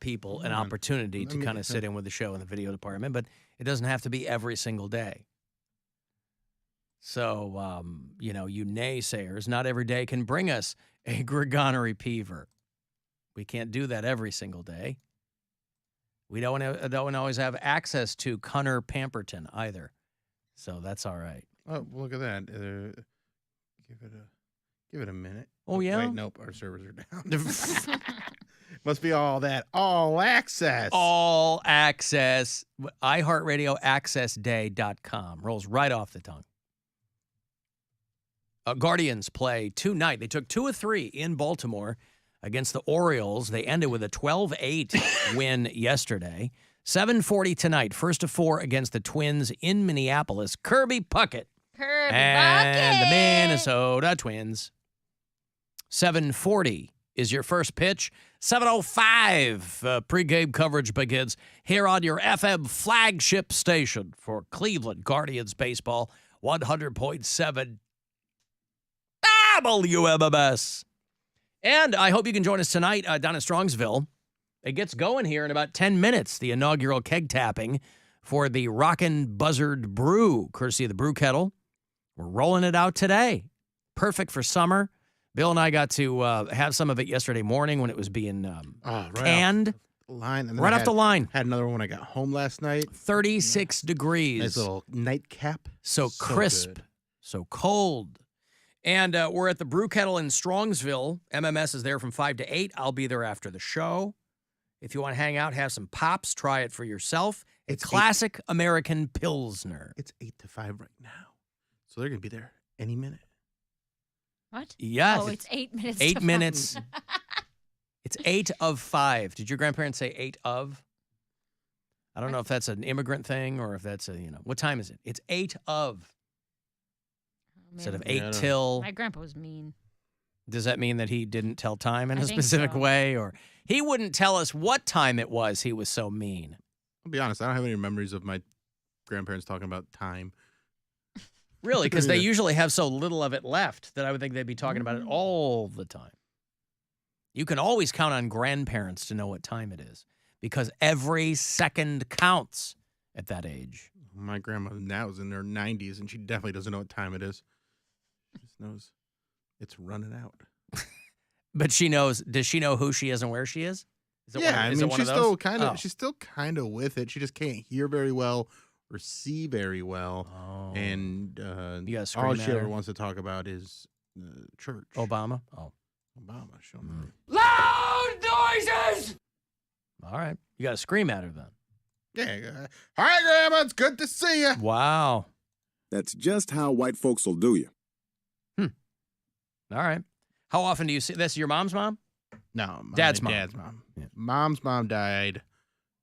people an opportunity to kind of sit in with the show in the video department, but it doesn't have to be every single day. So, you naysayers, not every day can bring us a Gregonery Peaver. We can't do that every single day. We don't always have access to Connor Pamperton either. So that's all right. Oh, look at that. Give it a minute. Oh, yeah? Wait, nope, our servers are down. Must be all that all access. All access. iHeartRadio AccessDay.com. Rolls right off the tongue. Guardians play tonight. They took 2 of 3 in Baltimore against the Orioles. They ended with a 12-8 win yesterday. 7:40 tonight. First of 4 against the Twins in Minneapolis. Kirby Puckett. And the Minnesota Twins. 7:40 is your first pitch. 7:05 pregame coverage begins here on your FM flagship station for Cleveland Guardians baseball. 100.7 WMMS. And I hope you can join us tonight down in Strongsville. It gets going here in about 10 minutes, the inaugural keg tapping for the Rockin' Buzzard Brew, courtesy of the Brew Kettle. We're rolling it out today. Perfect for summer. Bill and I got to have some of it yesterday morning when it was being canned. Right off the line. Had another one when I got home last night. 36 degrees. Nice little nightcap. So crisp. Good. So cold. And we're at the Brew Kettle in Strongsville. MMS is there from 5 to 8. I'll be there after the show. If you want to hang out, have some pops, try it for yourself. It's classic American Pilsner. It's 8 to 5 right now. So they're going to be there any minute. What? Yes. Oh, it's 8 minutes. 8 minutes. It's 8 of 5. Did your grandparents say 8 of? I don't know if that's an immigrant thing or if that's what time is it? It's 8 of. Instead of 8 till. My grandpa was mean. Does that mean that he didn't tell time in I a think specific so. way? Or he wouldn't tell us what time it was. He was so mean. I'll be honest, I don't have any memories of my grandparents talking about time. Really? Because they usually have so little of it left that I would think they'd be talking about it all the time. You can always count on grandparents to know what time it is because every second counts at that age. My grandma now is in her 90s, and she definitely doesn't know what time it is. She just knows it's running out. But she knows. Does she know who she is and where she is? She's still kind of with it. She just can't hear very well or see very well. Oh. And you gotta scream all at she her. ever wants to talk about is church. Obama? Oh. Obama. Show me. Loud noises! All right. You got to scream at her then. Yeah. Hi, Grandma. It's good to see you. Wow. That's just how white folks will do you. All right. How often do you see this? Your mom's mom? No, Dad's mom. Dad's mom. Yeah. Mom's mom died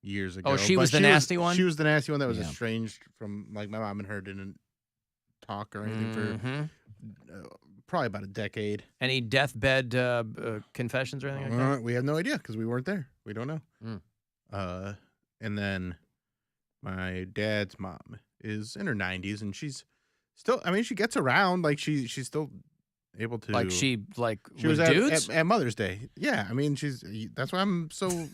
years ago. Oh, she was the nasty one? She was the nasty one that was Yeah. estranged from, like, my mom and her didn't talk or anything Mhm. for probably about a decade. Any deathbed confessions or anything like that? We have no idea because we weren't there. We don't know. Mm. And then my dad's mom is in her 90s, and she's still, I mean, she gets around. Like, she's still able to. Like she was dudes? at Mother's Day. Yeah, I mean, that's why I'm so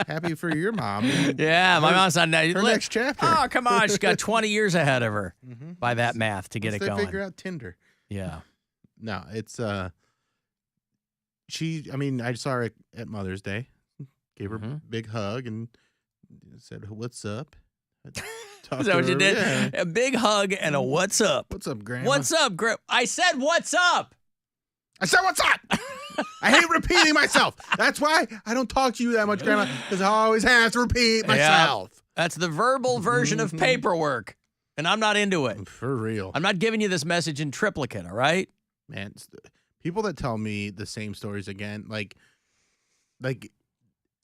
happy for your mom. Yeah, my mom's on that. Her next chapter. Oh, come on. She's got 20 years ahead of her by that math to get Once it they going. figure out Tinder. Yeah. No, it's I saw her at Mother's Day, gave her a big hug and said, "What's up?" Is that what you did? Yeah. A big hug and a what's up. What's up, Grandma? What's up, I said what's up. I said, what's up? I hate repeating myself. That's why I don't talk to you that much, Grandma, because I always have to repeat myself. Yeah, that's the verbal version of paperwork, and I'm not into it. For real. I'm not giving you this message in triplicate, all right? Man, people that tell me the same stories again, like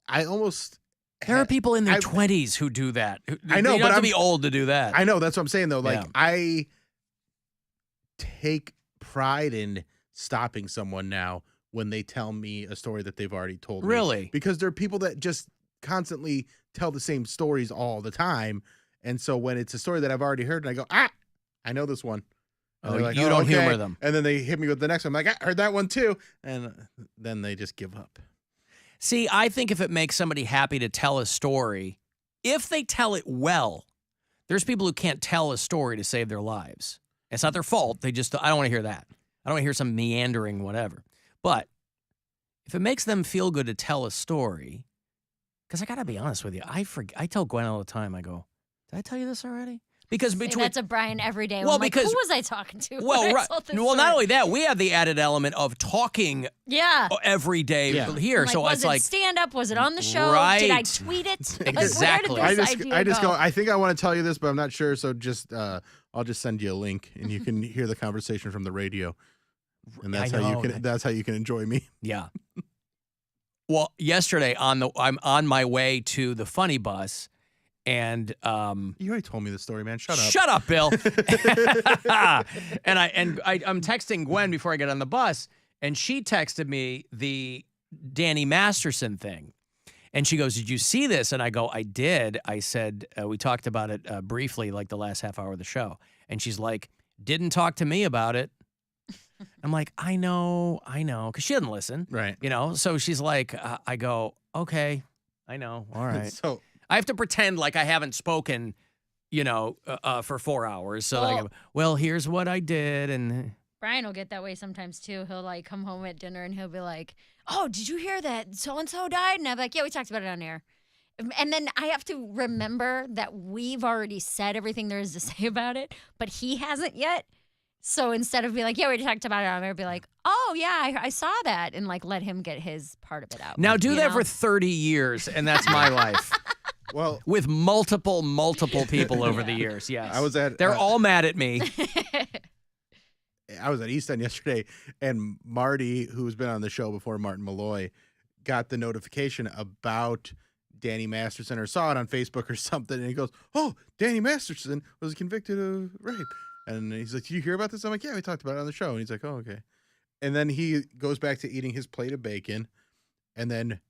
I almost... There are people in their 20s who do that. I know, you but have to be old to do that. I know, that's what I'm saying, though. Like, Yeah. I take pride in stopping someone now when they tell me a story that they've already told me. Really? Because there are people that just constantly tell the same stories all the time. And so when it's a story that I've already heard, and I go, I know this one. And Oh, they're like, you don't okay. humor them. And then they hit me with the next one. I'm like, I heard that one too. And then they just give up. See, I think if it makes somebody happy to tell a story, if they tell it well, there's people who can't tell a story to save their lives. It's not their fault. I don't want to hear that. I don't want to hear some meandering whatever. But if it makes them feel good to tell a story, because I got to be honest with you, I tell Gwen all the time, I go, did I tell you this already? Because between that's a Brian every day. Well, I'm like, because- who was I talking to? well, when I right. told this Well, not story? only that, we have the added element of talking Yeah. every day Yeah. here. I'm like, So was it's it like stand up? Was it on the show? Right. Did I tweet it? Exactly. Like, where did this I idea just go? go. I think I want to tell you this, but I'm not sure. So just I'll just send you a link, and you can hear the conversation from the radio, and that's I how you know. can. That's how you can enjoy me. Yeah. Well, yesterday I'm on my way to the funny bus, and You already told me the story, man. Shut up. Shut up, Bill. and I'm texting Gwen before I get on the bus, and she texted me the Danny Masterson thing. And she goes, "Did you see this?" And I go, "I did." I said, "We talked about it briefly, like the last half hour of the show." And she's like, "Didn't talk to me about it." I'm like, I know, because she doesn't listen, Right. So she's like, I go, okay, I know, all right. So I have to pretend like I haven't spoken, for 4 hours. So I go, well, here's what I did, and Brian will get that way sometimes too. He'll like come home at dinner and he'll be like, "Oh, did you hear that so and so died?" And I'm like, "Yeah, we talked about it on air." And then I have to remember that we've already said everything there is to say about it, but he hasn't yet. So instead of being like, "Yeah, we talked about it on air," be like, "Oh yeah, I saw that," and like let him get his part of it out. now do you that know? for 30 years, and that's my life. well, With multiple people over the years, yes. I was at. They're all mad at me. I was at East End yesterday, and Marty, who's been on the show before, Martin Malloy, got the notification about Danny Masterson, or saw it on Facebook or something, and he goes, "Oh, Danny Masterson was convicted of rape." And he's like, "Did you hear about this?" I'm like, "Yeah, we talked about it on the show." And he's like, "Oh, okay." And then he goes back to eating his plate of bacon, and then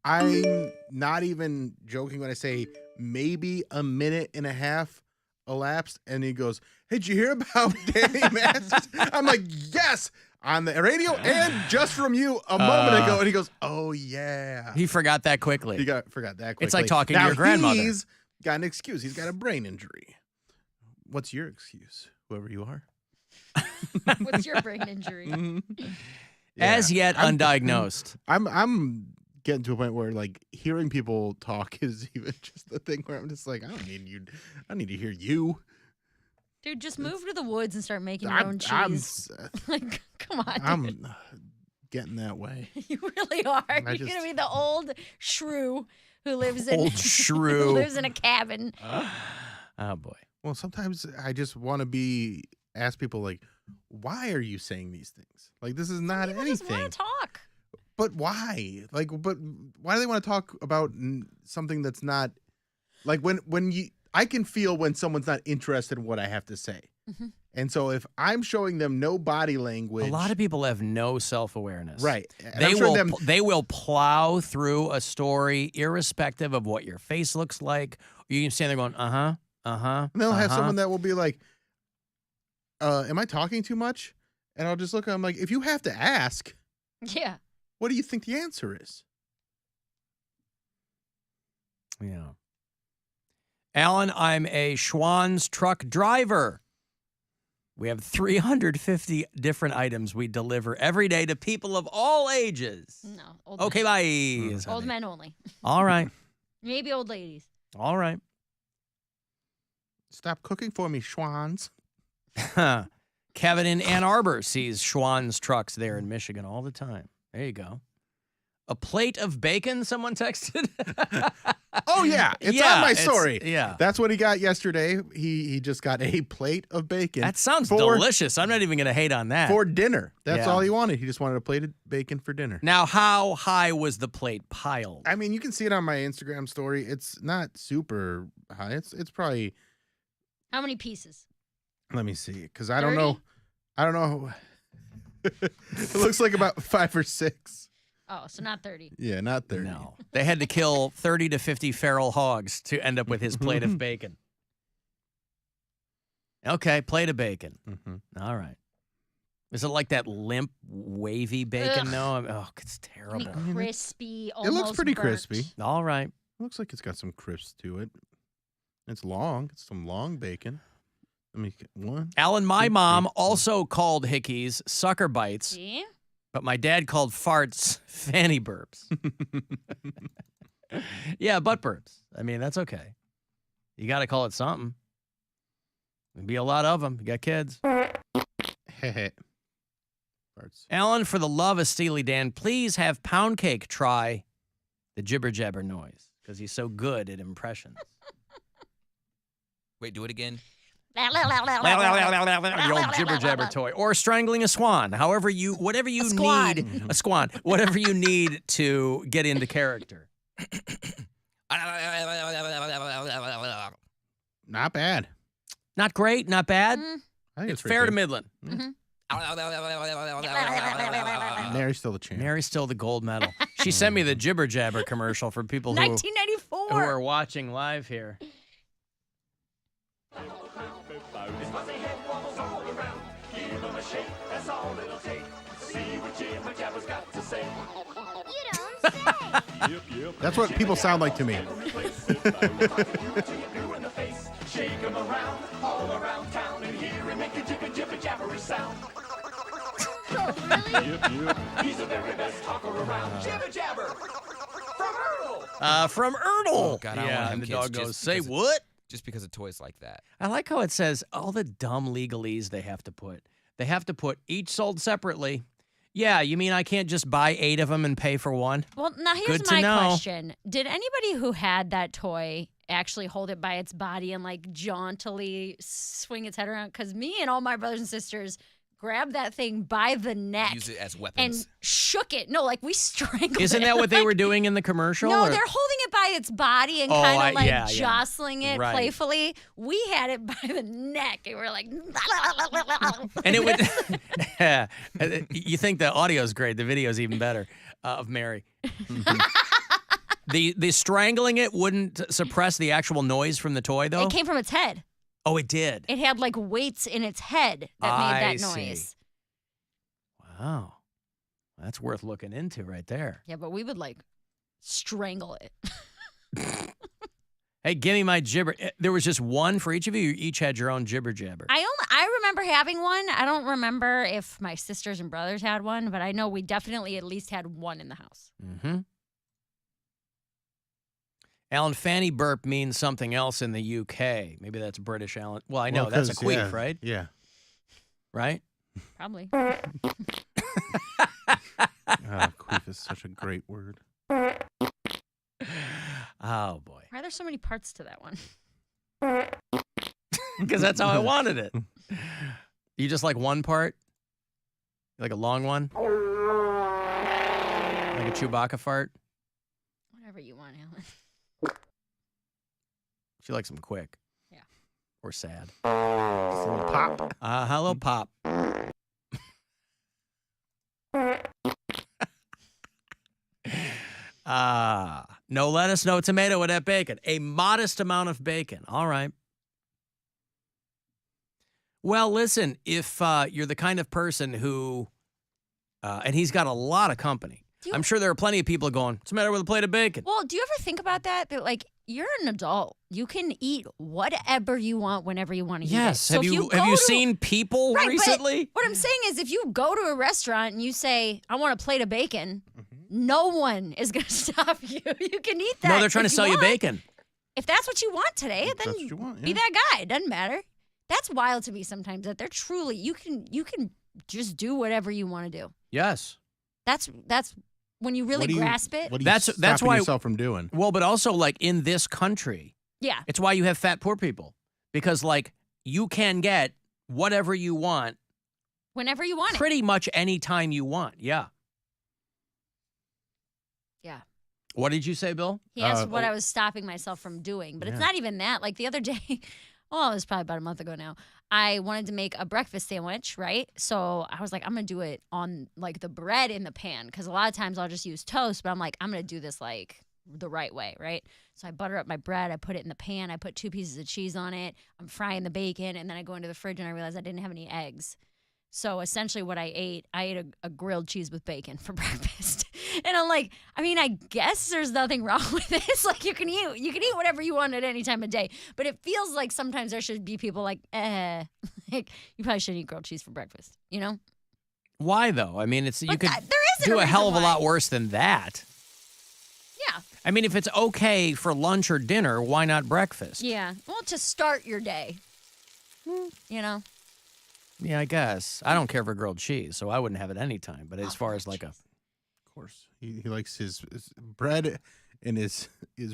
I'm not even joking when I say maybe a minute and a half elapsed, and he goes, "Hey, did you hear about Danny Masterson?" I'm like, "Yes, on the radio and just from you a moment ago." And he goes, "Oh yeah." He forgot that quickly. He forgot that quickly. It's like talking to Now your grandmother. He's got an excuse. He's got a brain injury. What's your excuse, whoever you are? What's your brain injury? As yet undiagnosed. I'm getting to a point where like hearing people talk is even just the thing where I'm just like, I don't need you. I need to hear you. Dude, just move to the woods and start making your I'm, own I'm, cheese. Like, come on. I'm getting that way. You really are. You're just- gonna be the old shrew who lives in Old shrew. who lives in a cabin. Oh, boy. Well, sometimes I just want to ask people like, why are you saying these things? Like, this is not People just anything. want to talk. But why? Like, but why do they want to talk about something that's not like when you? I can feel when someone's not interested in what I have to say, and so if I'm showing them no body language, A lot of people have no self-awareness. right? And They I'm sure will they will plow through a story irrespective of what your face looks like. You can stand there going, uh-huh. and they'll have someone that will be like, "Am I talking too much?" And I'll just look at them like, if you have to ask, Yeah. what do you think the answer is? Yeah. Alan, I'm a Schwans truck driver. We have 350 different items we deliver every day to people of all ages. No. Old Okay, men. bye. Old men only. All right. Maybe old ladies. All right. Stop cooking for me, Schwans. Kevin in Ann Arbor sees Schwans trucks there in Michigan all the time. There you go. A plate of bacon, someone texted. Oh yeah, it's Yeah, on my it's- story. yeah. That's what he got yesterday. He just got a plate of bacon. That sounds for, delicious. I'm not even going to hate on that. for dinner. That's Yeah. all he wanted. He just wanted a plate of bacon for dinner. Now, how high was the plate piled? I mean, you can see it on my Instagram story. It's not super high. It's probably. How many pieces? Let me see, because I don't 30? know. I don't know. It looks like about 5 or 6. Oh, so not 30. Yeah, not 30. No. They had to kill 30 to 50 feral hogs to end up with his plate of bacon. Okay, plate of bacon. Mhm. All right. Is it like that limp, wavy bacon? Ugh. No. Oh, it's Any terrible. crispy, It almost looks pretty burnt. crispy. All right. Looks like it's got some crisp to it. It's long. It's some long bacon. Let me get one. Alan, my two, mom three, also called hickeys sucker bites, See? but my dad called farts fanny burps. Yeah, butt burps. I mean, that's okay. You got to call it something. There'd be a lot of them. You got kids. Farts. Alan, for the love of Steely Dan, please have Poundcake try the jibber jabber noise because he's so good at impressions. Wait, do it again. The old jibber jabber toy, or strangling a swan. However you, whatever you squan. need, a squan, whatever you need to get into character. Not bad. Not great, not bad. I think It's pretty fair to good. Midland. Mary's still the champ. Mary's still the gold medal. She sent me the jibber jabber commercial for people who 1994. are watching live here. That's what people sound like to me. From Erdl. Oh, God, I don't want yeah, to have and the kids dog goes, just say because what? Just because of toys like that. I like how it says all the dumb legalese they have to put. They have to put each sold separately. Yeah, you mean I can't just buy 8 of them and pay for one? Well, now here's Good to my know. question. Did anybody who had that toy actually hold it by its body and like jauntily swing its head around? Because me and all my brothers and sisters grabbed that thing by the neck Use it as and weapons. shook it. No, like we strangled Isn't it. that what they were doing in the commercial? No, or- they're holding it by its body and Oh, kind of like yeah. jostling it Right. playfully. We had it by the neck and we're like, And it would. You think the audio's great? The video's even better of Mary. The strangling it wouldn't suppress the actual noise from the toy, though. it came from its head. Oh, it did. It had like weights in its head that made I that see. noise. Wow, that's worth looking into right there. Yeah, but we would like strangle it. Hey, give me my jibber. There was just one for each of you. You each had your own jibber jabber. I remember having one. I don't remember if my sisters and brothers had one, but I know we definitely at least had one in the house. Mm-hmm. Alan, fanny burp means something else in the UK. Maybe that's British, Alan. Well, I know Well, that's a 'cause, queef, yeah, right? Yeah. Right? Probably. Queef is such a great word. Oh boy, Why are there so many parts to that one? because that's how I wanted it. You just like one part, like a long one, like a Chewbacca fart. Whatever you want, Alan. She likes them quick. Yeah. Or sad. Pop. Hello, Pop. No lettuce, no tomato with that bacon. A modest amount of bacon. All right. Well, listen, if you're the kind of person who, and he's got a lot of company. Do you- I'm sure there are plenty of people going, what's the matter with a plate of bacon? Well, do you ever think about that? That like you're an adult. You can eat whatever you want whenever you want to eat it. Yes. So Have if you go have you to- seen people Right, but recently? What I'm saying is if you go to a restaurant and you say, I want a plate of bacon, no one is going to stop you. You can eat that. No, they're trying to if sell you want. bacon. If that's what you want today, If then that's what you want, be yeah. that guy. It doesn't matter. That's wild to me sometimes that they're truly you can just do whatever you want to do. Yes. That's when you really What do you- grasp it. What are you That's stopping why- yourself from doing? Well, but also like in this country, Yeah. it's why you have fat poor people. Because like you can get whatever you want Whenever you want it. pretty much any time you want. Yeah. Yeah. What did you say, Bill? He asked what I was stopping myself from doing, but it's Yeah. not even that. Like the other day, oh, it was probably about a month ago now. I wanted to make a breakfast sandwich, right? So I was like, I'm gonna do it on like the bread in the pan because a lot of times I'll just use toast, but I'm like, I'm gonna do this like the right way, right? So I butter up my bread, I put it in the pan, I put 2 pieces of cheese on it, I'm frying the bacon, and then I go into the fridge and I realize I didn't have any eggs. So essentially what I ate a grilled cheese with bacon for breakfast. And I'm like, I mean, I guess there's nothing wrong with this. Like you can eat whatever you want at any time of day. But it feels like sometimes there should be people like, like you probably shouldn't eat grilled cheese for breakfast, you know? Why though? I mean, you could there isn't do a hell of a reason lot why. worse than that. Yeah. I mean, if it's okay for lunch or dinner, why not breakfast? Yeah. Well, to start your day, you know? Yeah, I guess. I don't care for grilled cheese, so I wouldn't have it any time. But as far as like Of course, he likes his bread in his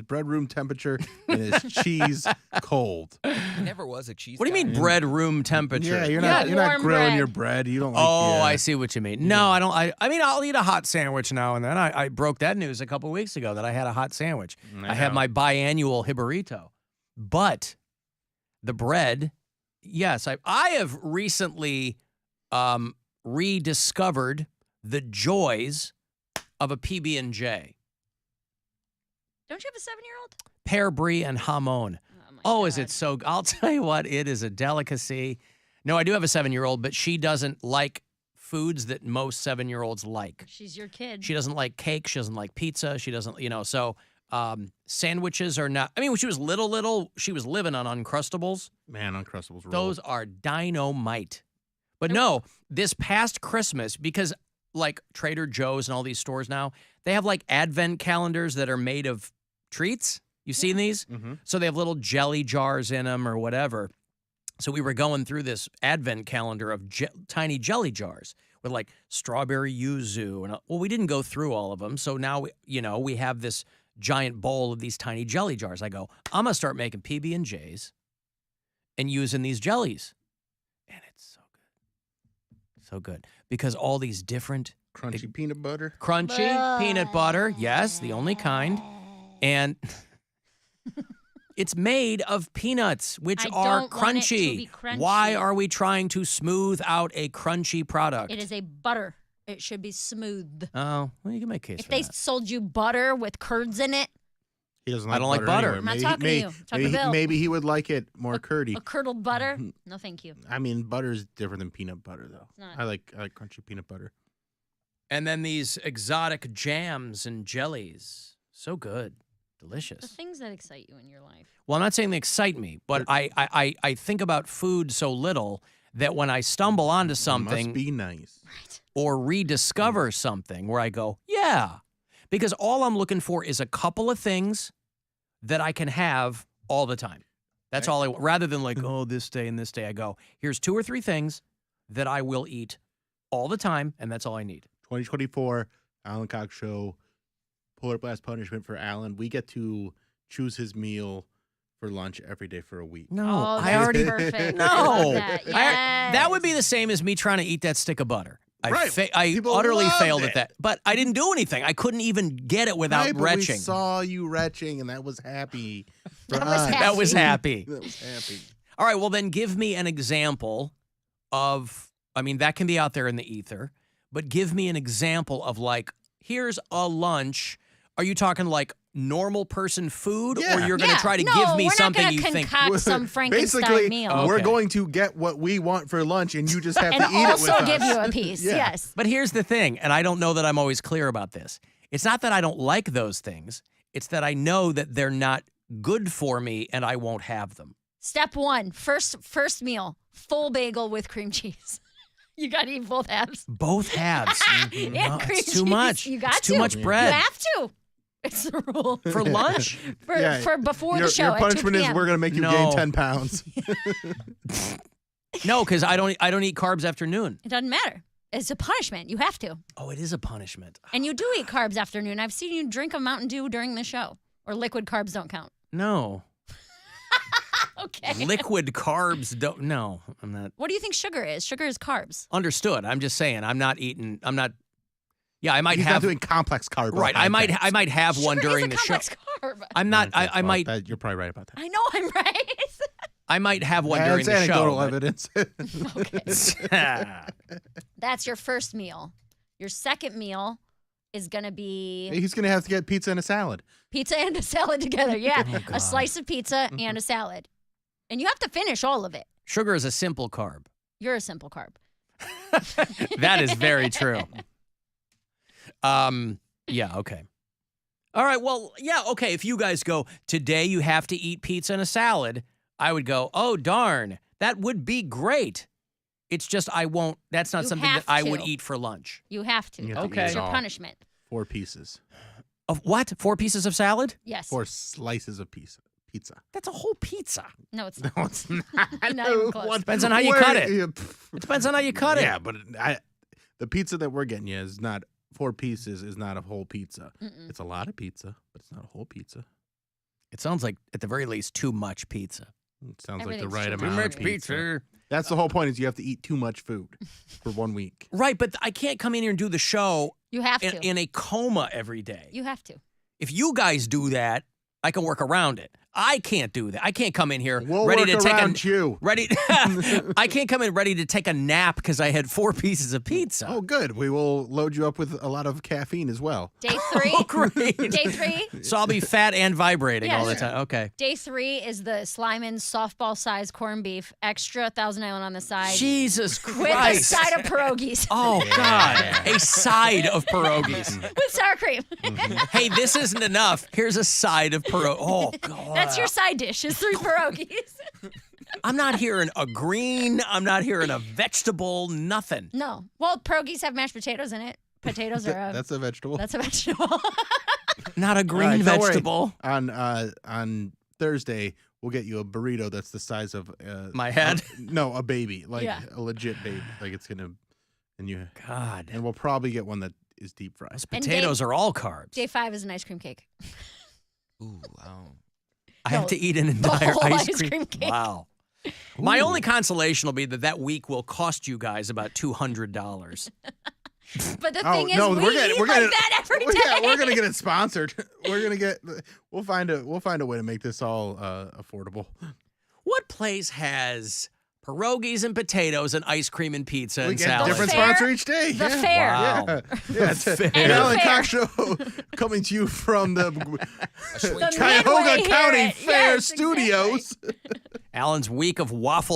bread room temperature and his cheese cold. I never was a cheese What do you guy. mean bread room temperature? Yeah, you're Yeah, not warm grilling bread. your bread. You don't like Oh, yeah. I see what you mean. No, I don't. I mean, I'll eat a hot sandwich now and then. I broke that news a couple weeks ago that I had a hot sandwich. I had my biannual Hibarito. But the bread, yes, I have recently rediscovered the joys of a PB&J. Don't you have a 7-year-old? Pear brie and hamon. my Oh, is God. it so? I'll tell you what, it is a delicacy. No, I do have a 7-year-old, but she doesn't like foods that most 7-year-olds like. She's your kid. She doesn't like cake. She doesn't like pizza. She doesn't, so sandwiches are not. I mean, when she was little, she was living on Uncrustables. Man, Uncrustables rule. Those are dynamite. But no, this past Christmas, because like Trader Joe's and all these stores now, they have like advent calendars that are made of treats. You've seen these? Mhm. So they have little jelly jars in them or whatever. So we were going through this advent calendar of tiny jelly jars with like strawberry yuzu. And well, we didn't go through all of them. So now, we have this giant bowl of these tiny jelly jars. I go, I'm going to start making PB&Js and using these jellies. And it's so good. So good. Because all these different Crunchy peanut butter. crunchy peanut butter. Yes, the only kind. And it's made of peanuts, which I are don't want it to crunchy. be crunchy. Why are we trying to smooth out a crunchy product? It is a butter. It should be smooth. Oh, well, you can make a case If for they that. sold you butter with curds in it, He doesn't I like don't like butter. butter. Anyway. I'm not Maybe- talking to may- you. I'm talking maybe, to Bill. maybe he would like it more curdy. a curdled butter, no thank you. I mean, butter is different than peanut butter, though. It's not. I like crunchy peanut butter. And then these exotic jams and jellies. So good. The Delicious. things that excite you in your life. Well, I'm not saying they excite me, but I think about food so little that when I stumble onto Must something be nice. Right. or rediscover something where I go, yeah. Because all I'm looking for is a couple of things that I can have all the time. That's all I want. Rather than like, oh, this day and this day, I go, here's 2 or 3 things that I will eat all the time, and that's all I need. 2024, Alan Cox Show, Polar Blast punishment for Alan. We get to choose his meal for lunch every day for a week. No, Oh, I that's already. perfect. No, I love that. that would be Yes. the same as me trying to eat that stick of butter. Right. I People utterly loved failed it. at that, but I didn't do anything. I couldn't even get it without Right, but retching. We saw you retching, and that was happy. For That was us. happy. That was happy. That was happy. All right, well then give me an example of, I mean, that can be out there in the ether, but give me an example of like, here's a lunch. Are you talking like normal person food, or Yeah. you're going to try to no, give me we're something not you gonna think? concoct some Frankenstein Basically, meal. we're Okay. going to get what we want for lunch, and you just have and to eat it with also us. give you a piece. Yeah. Yes. But here's the thing, and I don't know that I'm always clear about this. It's not that I don't like those things. It's that I know that they're not good for me and I won't have them. Step 1, first meal, full bagel with cream cheese. You got to eat both halves. Both halves. And No, cream it's too cheese. much. You got It's too to. much bread. You have to. It's the rule. For lunch? For before your, the show Your at 2 punishment is p.m. we're going to make you No. gain 10 pounds. No, because I don't eat carbs after noon. It doesn't matter. It's a punishment. You have to. Oh, it is a punishment. And you do eat carbs after noon. I've seen you drink a Mountain Dew during the show. Or liquid carbs don't count. No. Okay. Liquid carbs don't. No, I'm not. What do you think sugar is? Sugar is carbs. Understood. I'm just saying. I'm not eating. I'm not. Yeah, I might He's have. not doing complex carb. Right. I might have one Sugar during is a the show. complex carb. I'm not. I might. You're probably right about that. I know I'm right. I might have one during That's the show. anecdotal evidence. Okay. That's your first meal. Your second meal is going to be He's going to have to get pizza and a salad. pizza and a salad together. Yeah. Oh, God. A slice of pizza Mm-hmm. and a salad. And you have to finish all of it. Sugar is a simple carb. You're a simple carb. That is very true. Yeah, okay. All right, well, yeah, okay. If you guys go, today you have to eat pizza and a salad, I would go, oh, darn, that would be great. It's just I won't, that's not You something that have I would to. eat for lunch. You have to. You have to Okay. eat It's it your all. punishment. 4 pieces. Of what? 4 pieces of salad? Yes. 4 slices of pizza. That's a whole pizza. No, it's not. No, it's not. Not even close. Depends on how you Where- cut it. yeah, It depends on how you cut it. Yeah, but the pizza that we're getting you is not 4 pieces. Is not a whole pizza. Mm-mm. It's a lot of pizza, but it's not a whole pizza. It sounds like, at the very least, too much pizza. It sounds like the Everything's right too amount much. of pizza. That's the whole point. Is you have to eat too much food for 1 week. Right, but I can't come in here and do the show You have to. in a coma every day. You have to. If you guys do that, I can work around it. I can't do that. I can't come in here We'll ready work to take around you. ready. I can't come in ready to take a nap because I had 4 pieces of pizza. Oh, good. We will load you up with a lot of caffeine as well. Day 3. Oh, great. Day 3. So I'll be fat and vibrating all the Yes. time. Okay. Day 3 is the Slyman's softball-sized corned beef, extra Thousand Island on the side, Jesus with a Christ. side of pierogies Oh, God. A side of pierogies. with sour cream. Hey, this isn't enough. Here's a side of pierogies. Oh, God. That's your side dish. Is 3 pierogies. I'm not hearing a green. I'm not hearing a vegetable. Nothing. No. Well, pierogies have mashed potatoes in it. Potatoes are That's a vegetable. that's a vegetable. Not a All green right, don't worry. vegetable. On Thursday, we'll get you a burrito that's the size of My head? No, a baby, like Yeah. a legit baby. Like it's gonna, and God. we'll probably get one that is deep fried. Those And potatoes are all carbs. Day 5 is an ice cream cake. Ooh, wow. I have No, to eat an the entire whole ice ice cream. cream cake. Wow. My only consolation will be that week will cost you guys about $200. But the Oh, thing is, no, we we're eat gonna- like we're gonna- that every day. Yeah, we're gonna get it sponsored. We'll find a way to make this all affordable. What place has pierogies and potatoes and ice cream and pizza We and get salad? different Fair? sponsor each day. The yeah. fair. Wow. Yeah, it's Fair. an Alan Fair. Cox Show coming to you from the The Cuyahoga Midway County here. Fair Yes, Studios. Alan's week of waffle